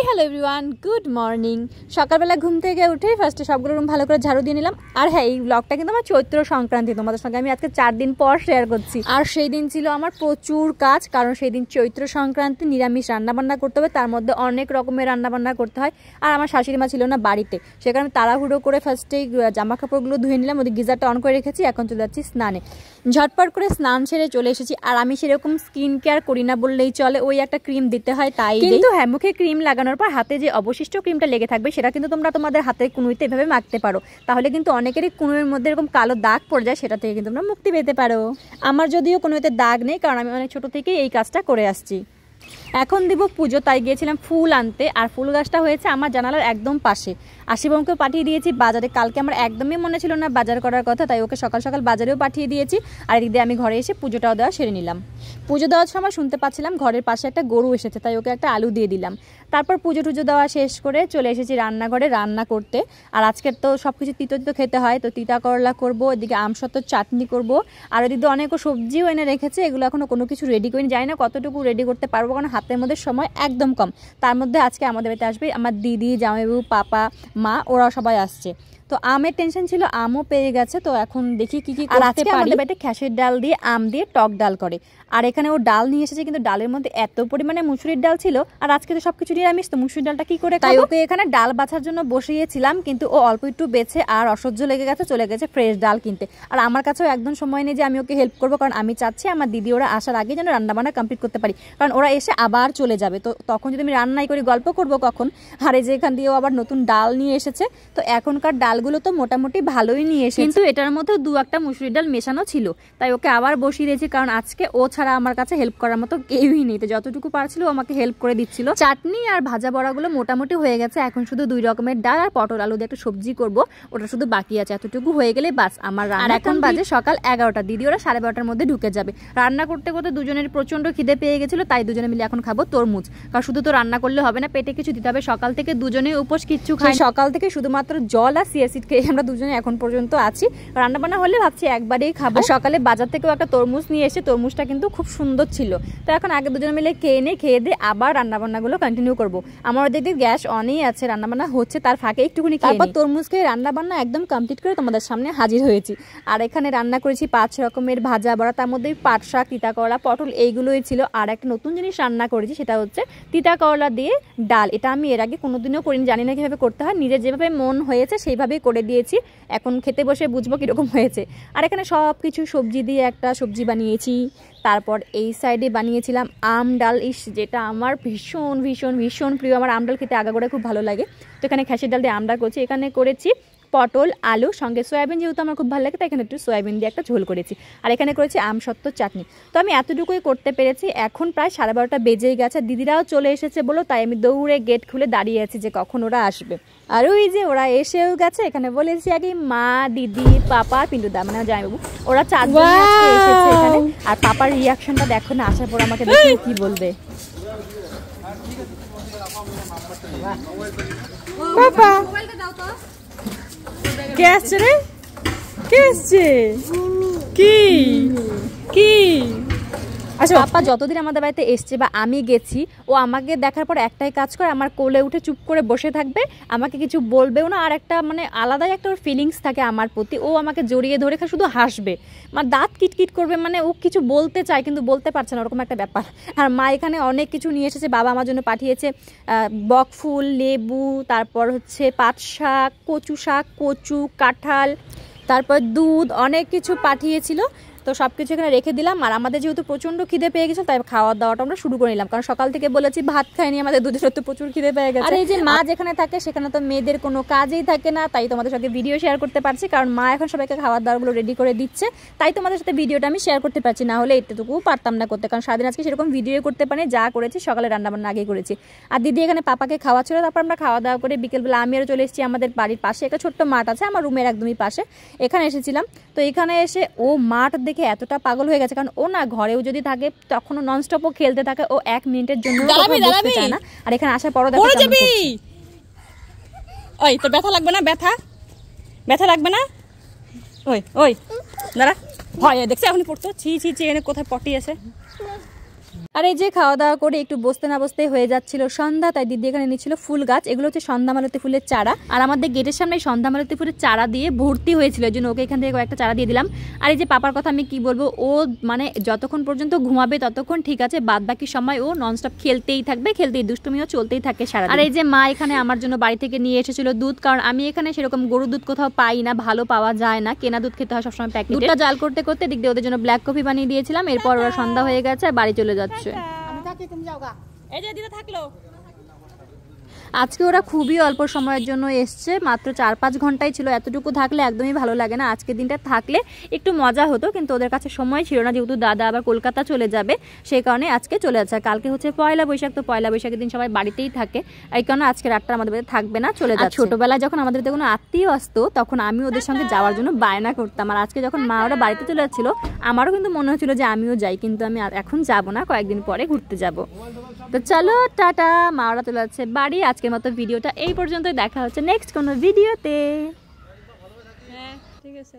Hello everyone, good morning. সকালবেলা ঘুম থেকে উঠে ফার্স্টে সবগুলো রুম ভালো করে ঝাড়ু দিয়ে নিলাম। আর হ্যাঁ, এই ব্লগটা কিন্তু আমার চৈত্র সংক্রান্তি, তোমাদের সঙ্গে আমি আজকে 4 দিন পর শেয়ার করছি। আর সেই দিন ছিল আমার প্রচুর কাজ, কারণ সেই দিন চৈত্র সংক্রান্তি, নিরামিষ রান্নাবান্না করতে হবে, তার মধ্যে অনেক রকমের রান্নাবান্না করতে হয়। আর আমার শাশুড়ি মা ছিল না বাড়িতে, সে কারণে তাড়াহুড়ো করে ফার্স্টেই জামা কাপড়গুলো ধুয়ে নিলাম, ওদের গিজারটা অন করে রেখেছি। এখন চলে যাচ্ছি স্নানে। ঝটপট করে স্নান সেরে চলে এসেছি। আর আমি সেরকম স্কিন কেয়ার করি না বললেই চলে, ওই একটা ক্রিম দিতে হয় তাই। কিন্তু হ্যাঁ, মুখে ক্রিম লাগানোর পর হাতে যে অবশিষ্ট ক্রিমটা লেগে থাকবে সেটা কিন্তু তোমরা তোমাদের হাতের কুনুইতে এভাবে মাখতে পারো, তাহলে কিন্তু অনেকেরই কুনুইয়ের মধ্যে এরকম কালো দাগ পড়ে যায়, সেটা থেকে কিন্তু তোমরা মুক্তি পেতে পারো। আমার যদিও কুনুইতে দাগ নেই, কারণ আমি অনেক ছোট থেকেই এই কাজটা করে আসছি। এখন দিব পুজো, তাই গিয়েছিলাম ফুল আনতে। আর ফুল গাছটা হয়েছে আমার জানালার একদম পাশে। আশিবমকেও পাঠিয়ে দিয়েছি বাজারে, কালকে আমার একদমই মনে ছিল না বাজার করার কথা, তাই ওকে সকাল সকাল বাজারেও পাঠিয়ে দিয়েছি। আর এদিক দিয়ে আমি ঘরে এসে পুজোটাও দেওয়া সেরে নিলাম। পুজো দেওয়ার সময় শুনতে পাচ্ছিলাম ঘরের পাশে একটা গরু এসেছে, তাই ওকে একটা আলু দিয়ে দিলাম। তারপর পুজো টুজো দেওয়া শেষ করে চলে এসেছি রান্নাঘরে রান্না করতে। আর আজকের তো সব কিছু তিতো তিতো খেতে হয়, তো তিতা করলা করবো, এদিকে আমসত্ত্বর চাটনি করব। আর এদিকে অনেকও সবজিও এনে রেখেছে, এগুলো এখনও কোনো কিছু রেডি করিনি, জানি না কতটুকু রেডি করতে পারবো, কারণ হাতের মধ্যে সময় একদম কম। তার মধ্যে আজকে আমাদের বাড়িতে আসবে আমার দিদি, জামাইবাবু, পাপা, মা, ওরা সবাই আসছে। তো আমের টেনশন ছিল, আমও পেয়ে গেছে, তো এখন দেখি কি কি করতে পারি। আমাদের বাড়িতে খেসের ডাল দিয়ে আম দিয়ে টক ডাল করে। আর এখানে ও ডাল নিয়ে এসেছে, কিন্তু ডালের মধ্যে এত পরিমাণে মুসুরির ডাল ছিল, আর আজকে তো সবকিছু নিরামিষ, তো মুসুরির ডালটা কি করে, তাই ওকে এখানে ডাল বাছার জন্য বসিয়েছিলাম, কিন্তু ও অল্প একটু বেছে আর অসহ্য লেগে গেছে, চলে গেছে ফ্রেশ ডাল কিনতে। আর আমার কাছেও একদম সময় নেই যে আমি ওকে হেল্প করবো, কারণ আমি চাচ্ছি আমার দিদি ওরা আসার আগে যেন রান্নাবান্না কমপ্লিট করতে পারি, কারণ ওরা এসে আবার চলে যাবে, তো তখন যদি আমি রান্নাই করি গল্প করবো কখন। আর এই যে এখান দিয়েও আবার নতুন ডাল নিয়ে এসেছে, তো এখনকার ডালগুলো তো মোটামুটি ভালোই নিয়ে এসেছে, কিন্তু এটার মধ্যে 2-1টা মুসুরির ডাল মেশানো ছিল, তাই ওকে আবার বসিয়ে দিয়েছি, কারণ আজকে ও ছাড়া আমার কাছে হেল্প করার মতো কেউই নেই। তো যতটুকু পারছিল ও আমাকে হেল্প করে দিচ্ছিল। চাটনি আর ভাজা বড়াগুলো মোটামুটি হয়ে গেছে, এখন শুধু 2 রকমের ডাল আর পটল আলু দিয়ে একটা সবজি করব, ওটা শুধু বাকি আছে। এতটুকু হয়ে গেলে বাস আমার রান্না। এখন বাজে সকাল 11টা, দিদি ওরা 12:30টার মধ্যে ঢুকে যাবে। রান্না করতে করতে দুজনের প্রচন্ড খিদে পেয়ে গেছিল, তাই দুজনে মিলে এখন খাবো তরমুজ, কারণ শুধু তো রান্না করলে হবে না, পেটে কিছু দিতে হবে। সকাল থেকে দুজনে উপোস, কিচ্ছু খাই, সকাল থেকে শুধুমাত্র জল আর সিয়াসিড খেয়ে আমরা দুজনে এখন পর্যন্ত আছি। রান্না বান্না হলে ভাবছি একবারেই খাবো। সকালে বাজার থেকেও একটা তরমুজ নিয়ে এসে, তরমুজটা কিন্তু খুব সুন্দর ছিল, তো এখন আগে দুজনে মিলে খেয়ে দিয়ে আবার রান্নাবান্নাগুলো কন্টিনিউ করবো। আমার ওদিকে গ্যাস অনই আছে, রান্নাবান্না হচ্ছে, তার ফাঁকে একটুখানি তারপর তরমুজ খেয়ে রান্নাবান্না একদম কমপ্লিট করে তোমাদের সামনে হাজির হয়েছি। আর এখানে রান্না করেছি 5 রকমের ভাজা বড়া, তার মধ্যে পাট শাক, তিতা করলা, পটল এইগুলোই ছিল। আর একটা নতুন জিনিস রান্না করেছি, সেটা হচ্ছে তিতা করলা দিয়ে ডাল। এটা আমি এর আগে কোনোদিনও করিনি, জানি না কিভাবে করতে হয়, নিজের যেভাবে মন হয়েছে সেইভাবেই করে দিয়েছি। এখন খেতে বসে বুঝবো কিরকম হয়েছে। আর এখানে সব কিছু সবজি দিয়ে একটা সবজি বানিয়েছি। তারপর এই সাইডে বানিয়েছিলাম আম ডাল, যেটা আমার ভীষণ ভীষণ ভীষণ প্রিয়। আমার আম ডাল খেতে আগাগোড়া খুব ভালো লাগে, তো এখানে খেসের ডাল দিয়ে আম ডাল করছি। এখানে করেছি পটল আলু, সঙ্গে সয়াবিন, যেহেতু আমার খুব ভালো লাগে, তাই এখানে একটু সয়াবিন দিয়ে একটা ঝোল করেছি। আর এখানে করেছি আমসত্ত্বর চাটনি। তো আমি এতটুকুই করতে পেরেছি। এখন প্রায় 12:30টা বেজেই গেছে, দিদিরাও চলে এসেছে বলো, তাই আমি দৌড়ে গেট খুলে দাঁড়িয়ে আছি যে কখন ওরা আসবে। আর ওই যে ওরা এসেও গেছে। এখানে বলেছি আগে মা, দিদি, পাপা, পিন্টুদা, মানে জামাইবাবু, ওরা 4 জন এসেছে এখানে। আর পাপার রিয়াকশনটা দেখো না, আসার পর আমাকে দেখে কি বলবে। পাপা কে আসছে রে? কে আসছে? কি কি? আচ্ছা, পাপা যতদিন আমাদের বাড়িতে এসছে বা আমি গেছি, ও আমাকে দেখার পর একটাই কাজ করে, আমার কোলে উঠে চুপ করে বসে থাকবে, আমাকে কিছু বলবেও না। আর একটা মানে আলাদাই একটা ওর ফিলিংস থাকে আমার প্রতি, ও আমাকে জড়িয়ে ধরে শুধু হাসবে, মানে দাঁত কিটকিট করবে, মানে ও কিছু বলতে চায় কিন্তু বলতে পারছে না, ওরকম একটা ব্যাপার। আর মা এখানে অনেক কিছু নিয়ে এসেছে, বাবা আমার জন্য পাঠিয়েছে বকফুল, লেবু, তারপর হচ্ছে পাট শাক, কচু শাক, কচু, কাঁঠাল, তারপর দুধ, অনেক কিছু পাঠিয়েছিল। তো সব কিছু এখানে রেখে দিলাম। আর আমাদের যেহেতু প্রচণ্ড খিদে পেয়ে গেছে, তাই খাওয়া দাওয়াটা আমরা শুরু করে নিলাম, কারণ সকাল থেকে বলেছি ভাত খাইনি, আমাদের দুধের তো প্রচুর খিদে পেয়ে গেছে। আর এই যে মা যেখানে থাকে সেখানে তো মেয়েদের কোনো কাজই থাকে না, তাই তোমাদের সাথে ভিডিও শেয়ার করতে পারছি, কারণ মা এখন সবাইকে খাওয়ার দাওয়াগুলো রেডি করে দিচ্ছে, তাই তোমাদের সাথে ভিডিওটা আমি শেয়ার করতে পারছি, না হলে এটুকুও পারতাম না করতে, কারণ সারাদিন আজকে সেরকম ভিডিও করতে পারি, যা করেছি সকালে রান্নাবান্না আগেই করেছি। আর দিদি এখানে পাপাকে খাওয়াচ্ছিল, তারপর আমরা খাওয়া দাওয়া করে বিকেলবেলা আমি আরও চলে এসেছি আমাদের বাড়ির পাশে একটা ছোট্ট মাঠ আছে, আমার রুমের একদমই পাশে, এখানে এসেছিলাম। তো এখানে এসে ও মাঠ দেখে এতটা পাগল হয়ে গেছে, কারণ ও না ঘরেও যদি থাকে তখনও ননস্টপও খেলতে থাকে, ও 1 মিনিটের জন্য বসতে চায় না। আর এখানে আসার পরও দেখো ওই তোর ব্যথা লাগবে না, ব্যথা লাগবে না, ওই ওই দাঁড়া, ভয় দেখছে এখনই পড়তো, ছি ছি ছি, এনে কোথায় পটি আছে। আর এই যে খাওয়া দাওয়া করে একটু বসতে না বসতে হয়ে যাচ্ছিল সন্ধ্যা, তাই দিদি এখানে নিচ্ছিল ফুল গাছ। এগুলো হচ্ছে সন্ধ্যামালতী ফুলের চারা, আর আমাদের গেটের সামনে সন্ধ্যামালতী ফুলের চারা দিয়ে ভর্তি হয়েছিল, এই জন্য ওকে এখান থেকে কয়েকটা চারা দিয়ে দিলাম। আর এই যে পাপার কথা আমি কি বলবো, ও মানে যতক্ষণ পর্যন্ত ঘুমাবে ততক্ষণ ঠিক আছে, বাদ বাকি সময় ও ননস্টপ খেলতেই থাকবে, খেলতেই দুষ্টুমিও চলতেই থাকে সারা। আর এই যে মা এখানে আমার জন্য বাড়ি থেকে নিয়ে এসেছিল দুধ, কারণ আমি এখানে সেরকম গরুর দুধ কোথাও পাই না, ভালো পাওয়া যায় না, কেনা দুধ খেতে হয় সবসময় প্যাকেট। দুধটা জাল করতে করতে দিক দিয়ে ওদের জন্য ব্ল্যাক কফি বানিয়ে দিয়েছিলাম। এরপর ওরা সন্ধ্যা হয়ে গেছে আর বাড়ি চলে যাচ্ছে। এই যে দিদা থাকলো। আজকে ওরা খুবই অল্প সময়ের জন্য এসছে, মাত্র 4-5 ঘন্টাই ছিল। এতটুকু থাকলে একদমই ভালো লাগে না, আজকের দিনটা থাকলে একটু মজা হতো, কিন্তু ওদের কাছে সময় ছিল না, যেহেতু দাদা আবার কলকাতা চলে যাবে সেই কারণে আজকে চলে যাচ্ছে। কালকে হচ্ছে পয়লা বৈশাখ, তো পয়লা বৈশাখের দিন সবাই বাড়িতেই থাকে, এই কারণে আজকে রাতটা আমাদের বাড়িতে থাকবে না, চলে যাচ্ছে। ছোটবেলায় যখন আমাদের কোনো আত্মীয় আসতো তখন আমি ওদের সঙ্গে যাওয়ার জন্য বায়না করতাম, আর আজকে যখন মা ওরা বাড়িতে চলে যাচ্ছিল আমারও কিন্তু মনে হচ্ছিল যে আমিও যাই, কিন্তু আমি এখন যাব না, কয়েকদিন পরে ঘুরতে যাব। তো চলো টাটা, মা ওরা চলে যাচ্ছে বাড়ি। আজকের মতো ভিডিওটা এই পর্যন্তই, দেখা হচ্ছে নেক্সট কোনো ভিডিওতে। হ্যাঁ ঠিক আছে।